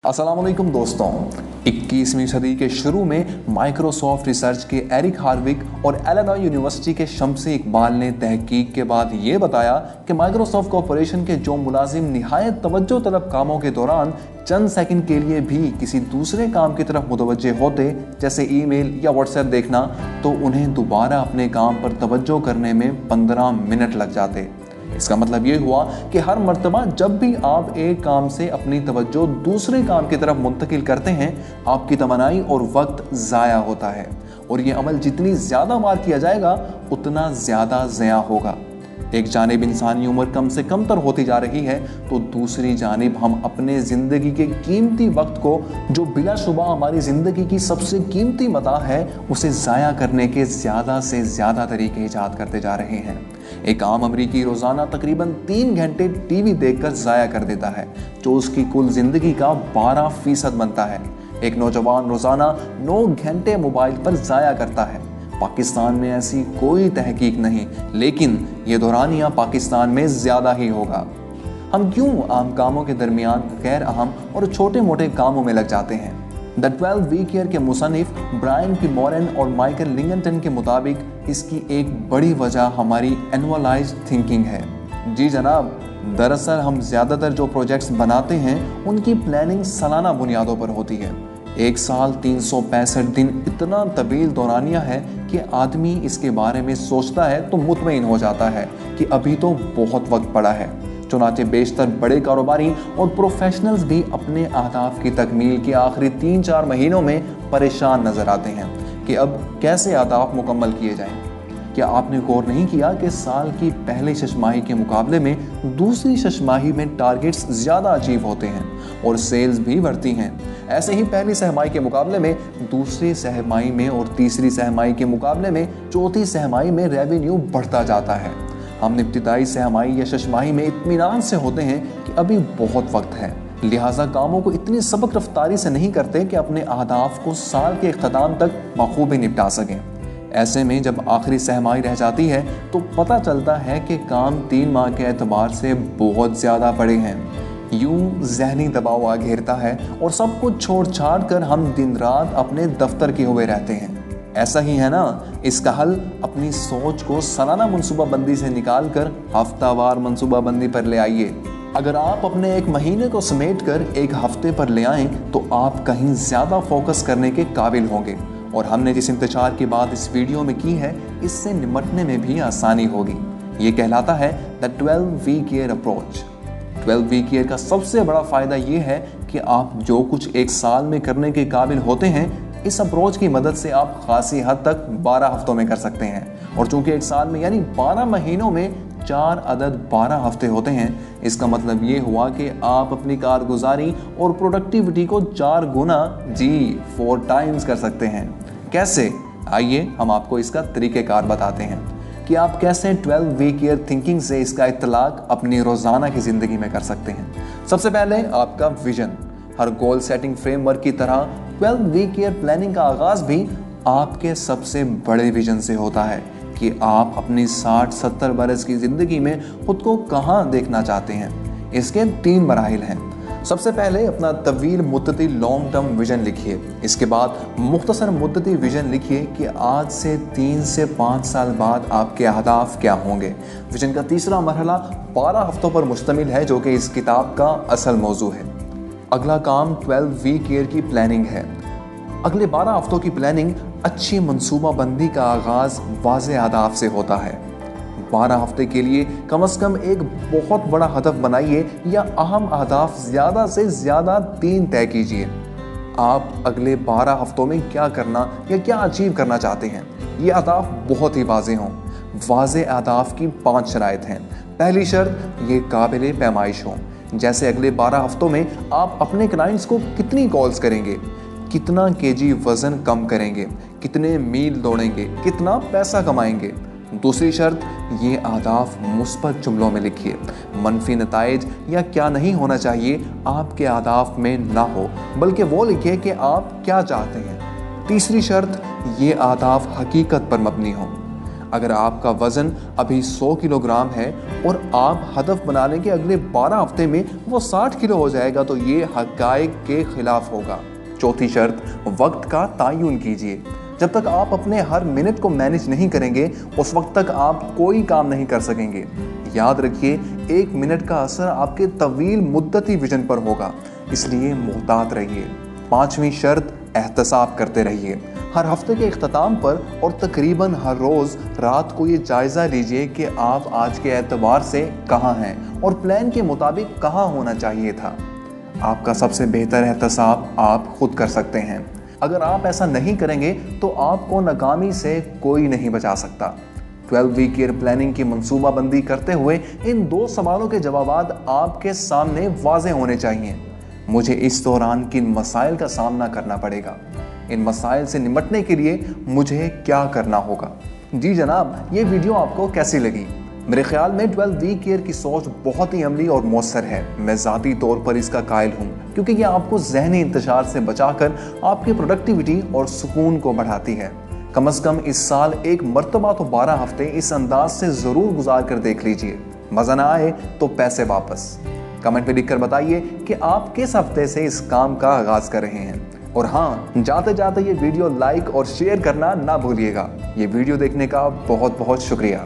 अस्सलाम वालेकुम दोस्तों। 21वीं सदी के शुरू में माइक्रोसॉफ्ट रिसर्च के एरिक हार्विक और इलिनॉय यूनिवर्सिटी के शम्सी इकबाल ने तहकीक के बाद ये बताया कि माइक्रोसॉफ्ट कॉरपोरेशन के जो मुलाजिम निहायत तवज्जो तलब कामों के दौरान चंद सेकंड के लिए भी किसी दूसरे काम की तरफ मुतवज्जे होते, जैसे ईमेल या व्हाट्सएप देखना, तो उन्हें दोबारा अपने काम पर तवज्जो करने में 15 मिनट लग जाते। इसका मतलब ये हुआ कि हर मर्तबा जब भी आप एक काम से अपनी तवज्जो दूसरे काम की तरफ मुंतकिल करते हैं, आपकी तमन्नाई और वक्त ज़ाया होता है, और ये अमल जितनी ज़्यादा बार किया जाएगा उतना ज़्यादा ज़या होगा। एक जानिब इंसानी उम्र कम से कम तर होती जा रही है, तो दूसरी जानिब हम अपने ज़िंदगी के कीमती वक्त को, जो बिलाशुबा हमारी ज़िंदगी की सबसे कीमती मता है, उसे ज़ाया करने के ज़्यादा से ज़्यादा तरीके ईजाद करते जा रहे हैं। एक आम अमरीकी रोज़ाना तकरीबन 3 घंटे टीवी देखकर ज़ाया कर देता है, जो उसकी कुल ज़िंदगी का 12% बनता है। एक नौजवान रोज़ाना 9 घंटे मोबाइल पर ज़ाया करता है। पाकिस्तान में ऐसी कोई तहकीक नहीं, लेकिन ये दौरानिया पाकिस्तान में ज़्यादा ही होगा। हम क्यों आम कामों के दरमियान गैर अहम और छोटे मोटे कामों में लग जाते हैं? द 12 वीक ईयर के मुसन्निफ ब्रायन पी मॉरेन और माइकल लिंगटन के मुताबिक इसकी एक बड़ी वजह हमारी एनुअलाइज्ड थिंकिंग है। जी जनाब, दरअसल हम ज़्यादातर जो प्रोजेक्ट्स बनाते हैं उनकी प्लानिंग सालाना बुनियादों पर होती है। एक साल 365 दिन इतना तवील दौरानिया है कि आदमी इसके बारे में सोचता है तो मुतमईन हो जाता है कि अभी तो बहुत वक्त पड़ा है। चुनांचे बेशतर बड़े कारोबारी और प्रोफेशनल्स भी अपने अहदाफ की तकमील के आखिरी 3-4 महीनों में परेशान नजर आते हैं कि अब कैसे अहदाफ मुकम्मल किए जाएं। क्या आपने गौर नहीं किया कि साल की पहली छमाही के मुकाबले में दूसरी छमाही में टारगेट्स ज़्यादा अचीव होते हैं और सेल्स भी बढ़ती हैं? ऐसे ही पहली सहमाही के मुकाबले में दूसरी सहमाही में और तीसरी सहमाही के मुकाबले में चौथी सहमाही में रेवेन्यू बढ़ता जाता है। हम इब्तिदाई सहमाही या छमाही में इत्मीनान से होते हैं कि अभी बहुत वक्त है, लिहाजा कामों को इतनी सबक रफ्तारी से नहीं करते कि अपने अहदाफ को साल के इख्तिताम तक बखूबी निपटा सकें। ऐसे में जब आखिरी सहमाही रह जाती है तो पता चलता है कि काम 3 माह के एतबार से बहुत ज़्यादा बड़े हैं। यूं ज़हनी दबाव आ घेरता है और सब कुछ छोड़ छाड़ कर हम दिन रात अपने दफ्तर के हुए रहते हैं। ऐसा ही है ना? इसका हल अपनी सोच को सालाना मनसूबाबंदी से निकाल कर हफ्तावार मनसूबाबंदी पर ले आइए। अगर आप अपने एक महीने को समेट कर एक हफ्ते पर ले आएं तो आप कहीं ज़्यादा फोकस करने के काबिल होंगे, और हमने जिस इंतजार की बात इस वीडियो में की है, इससे निपटने में भी आसानी होगी। ये कहलाता है the 12 week year approach. 12 week year का सबसे बड़ा फ़ायदा ये है कि आप जो कुछ एक साल में करने के काबिल होते हैं, इस अप्रोच की मदद से आप खासी हद तक 12 हफ्तों में कर सकते हैं। और चूंकि एक साल में यानी 12 महीनों में 4 अदद 12 हफ्ते होते हैं, इसका मतलब ये हुआ कि आप अपनी कारगुजारी और प्रोडक्टिविटी को 4 गुना 4 टाइम्स कर सकते हैं। कैसे? आइए हम आपको इसका तरीक़ेकार बताते हैं कि आप कैसे 12 वीक ईयर थिंकिंग से इसका इत्तलाक अपनी रोज़ाना की ज़िंदगी में कर सकते हैं। सबसे पहले आपका विजन। हर गोल सेटिंग फ्रेमवर्क की तरह 12 वीक ईयर प्लानिंग का आगाज़ भी आपके सबसे बड़े विजन से होता है कि आप अपनी 60-70 बरस की ज़िंदगी में खुद को कहाँ देखना चाहते हैं। इसके 3 मराहिल हैं। सबसे पहले अपना तवील मुद्दती लॉन्ग टर्म विजन लिखिए। इसके बाद मुख्तसर मुद्दती विजन लिखिए कि आज से 3 से 5 साल बाद आपके अहदाफ क्या होंगे। विजन का तीसरा मरहला 12 हफ्तों पर मुश्तमिल है, जो कि इस किताब का असल मौजू है। अगला काम 12 वीक ईयर की प्लानिंग है। अगले 12 हफ्तों की प्लानिंग अच्छी मनसूबाबंदी का आगाज़ वाज़े अहदाफ से होता है। 12 हफ्ते के लिए कम से कम एक बहुत बड़ा हदफ बनाइए या अहम अहदाफ ज़्यादा से ज़्यादा 3 तय कीजिए। आप अगले 12 हफ्तों में क्या करना या क्या अचीव करना चाहते हैं, ये अहदाफ बहुत ही वाज़े हों। वाज़े अहदाफ की 5 शराइत हैं। पहली शर्त, ये काबिल पैमाइश हों। जैसे अगले 12 हफ्तों में आप अपने क्लाइंट्स को कितनी कॉल्स करेंगे, कितना केजी वज़न कम करेंगे, कितने मील दौड़ेंगे, कितना पैसा कमाएंगे। दूसरी शर्त, ये अहदाफ मुस्बत जुमलों में लिखिए। मनफी नताइज या क्या नहीं होना चाहिए आपके अहदाफ में ना हो, बल्कि वो लिखिए कि आप क्या चाहते हैं। तीसरी शर्त, ये अहदाफ हकीकत पर मबनी हों। अगर आपका वजन अभी 100 किलोग्राम है और आप हदफ बनाने के अगले 12 हफ्ते में वो 60 किलो हो जाएगा तो ये हक़ाइक़ के खिलाफ होगा। चौथी शर्त, वक्त का तयन कीजिए। जब तक आप अपने हर मिनट को मैनेज नहीं करेंगे उस वक्त तक आप कोई काम नहीं कर सकेंगे। याद रखिए, 1 मिनट का असर आपके तवील मुद्दती विजन पर होगा, इसलिए मोहतात रहिए। 5वीं शर्त, एहतसाब करते रहिए। हर हफ्ते के इख्तिताम पर और तकरीबन हर रोज़ रात को ये जायज़ा लीजिए कि आप आज के एतबार से कहाँ हैं और प्लान के मुताबिक कहाँ होना चाहिए था। आपका सबसे बेहतर एहतसाब आप खुद कर सकते हैं। अगर आप ऐसा नहीं करेंगे तो आपको नाकामी से कोई नहीं बचा सकता। 12 वीक ईयर प्लानिंग की मंसूबाबंदी करते हुए इन 2 सवालों के जवाबात आपके सामने वाज़ेह होने चाहिए। मुझे इस दौरान किन मसाइल का सामना करना पड़ेगा? इन मसाइल से निपटने के लिए मुझे क्या करना होगा? जी जनाब, ये वीडियो आपको कैसी लगी? मेरे ख्याल में 12 वीक ईयर की सोच बहुत ही अमली और मौसर है। मैं ज़ाती तौर पर इसका कायल हूँ क्योंकि ये आपको ज़हनी इंतशार से बचाकर आपकी प्रोडक्टिविटी और सुकून को बढ़ाती है। कम से कम इस साल एक मरतबा तो 12 हफ्ते इस अंदाज से ज़रूर गुजार कर देख लीजिए। मज़ा ना आए तो पैसे वापस। कमेंट में लिखकर बताइए कि आप किस हफ्ते से इस काम का आगाज़ कर रहे हैं। और हाँ, जाते जाते ये वीडियो लाइक और शेयर करना ना भूलिएगा। ये वीडियो देखने का बहुत बहुत शुक्रिया।